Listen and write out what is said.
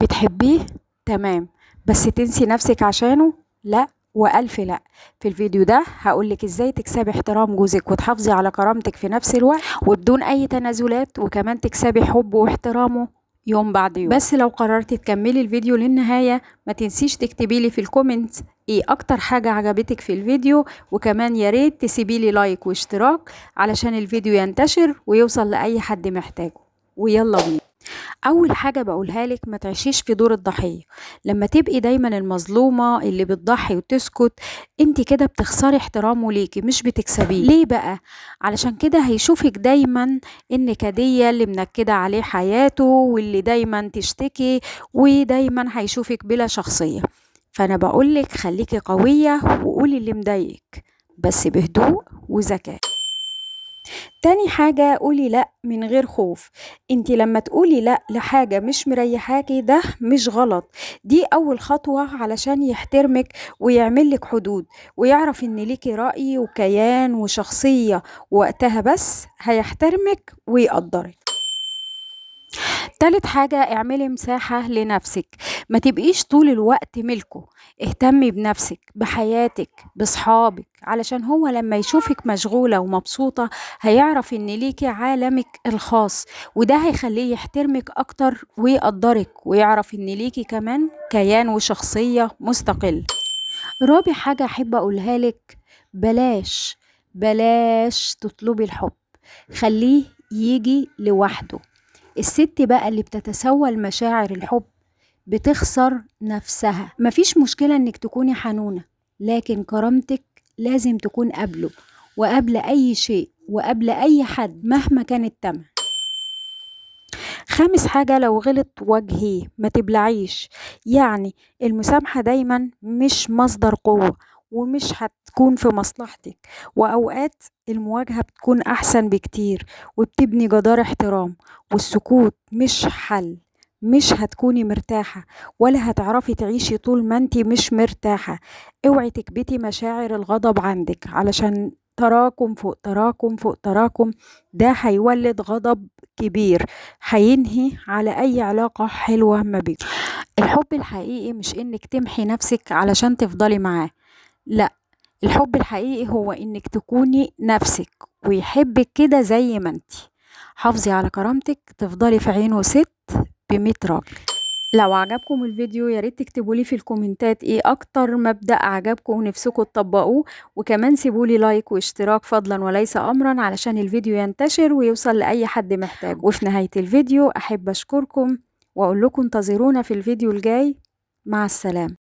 بتحبيه؟ تمام، بس تنسي نفسك عشانه؟ لا وألف لا. في الفيديو ده هقولك ازاي تكسبي احترام جوزك وتحافظي على كرامتك في نفس الوقت وبدون اي تنازلات، وكمان تكسبي حبه واحترامه يوم بعد يوم. بس لو قررتي تكملي الفيديو للنهاية ما تنسيش تكتبي لي في الكومنت ايه اكتر حاجة عجبتك في الفيديو، وكمان يا ريت تسيبي لي لايك واشتراك علشان الفيديو ينتشر ويوصل لأي حد محتاجه. ويلا بينا. اول حاجة بقولها لك ما تعيشيش في دور الضحية. لما تبقي دايما المظلومة اللي بتضحي وتسكت، انت كده بتخسري احترامه ليكي مش بتكسبيه. ليه بقى؟ علشان كده هيشوفك دايما انك هدية اللي منكدة عليه حياته واللي دايما تشتكي، ودايما هيشوفك بلا شخصية. فانا بقولك خليكي قوية وقولي اللي مضايقك بس بهدوء وذكاء. تاني حاجة قولي لأ من غير خوف. انتي لما تقولي لأ لحاجة مش مريحاكي ده مش غلط، دي أول خطوة علشان يحترمك ويعملك حدود ويعرف ان ليكي رأي وكيان وشخصية، وقتها بس هيحترمك ويقدرك. تالت حاجة اعملي مساحة لنفسك، ما تبقيش طول الوقت ملكه. اهتمي بنفسك بحياتك بصحابك، علشان هو لما يشوفك مشغولة ومبسوطة هيعرف ان ليكي عالمك الخاص، وده هيخليه يحترمك اكتر ويقدرك ويعرف ان ليكي كمان كيان وشخصية مستقل. رابع حاجة احب اقولها لك، بلاش تطلبي الحب، خليه يجي لوحده. الست بقى اللي بتتسول مشاعر الحب بتخسر نفسها. مفيش مشكلة انك تكوني حنونة، لكن كرامتك لازم تكون قبله وقبل اي شيء وقبل اي حد مهما كان التمن. خامس حاجة لو غلط واجهيه ما تبلعيش. يعني المسامحة دايما مش مصدر قوة ومش هتكون في مصلحتك، وأوقات المواجهة بتكون أحسن بكتير وبتبني جدار احترام. والسكوت مش حل، مش هتكوني مرتاحة ولا هتعرفي تعيشي طول ما انتي مش مرتاحة. اوعي تكبتي مشاعر الغضب عندك، علشان تراكم فوق تراكم فوق تراكم ده هيولد غضب كبير هينهي على اي علاقة حلوة ما بينكم. الحب الحقيقي مش انك تمحي نفسك علشان تفضلي معاه، لا، الحب الحقيقي هو انك تكوني نفسك ويحبك كده زي ما انتي. حافظي على كرامتك تفضلي في عينه ست ب100 راجل. لو عجبكم الفيديو ياريت تكتبولي في الكومنتات ايه اكتر مبدأ عجبكم ونفسكم تطبقوه، وكمان سيبولي لايك واشتراك فضلا وليس امرا علشان الفيديو ينتشر ويوصل لاي حد محتاجه. وفي نهاية الفيديو احب اشكركم واقول لكم انتظرونا في الفيديو الجاي. مع السلامة.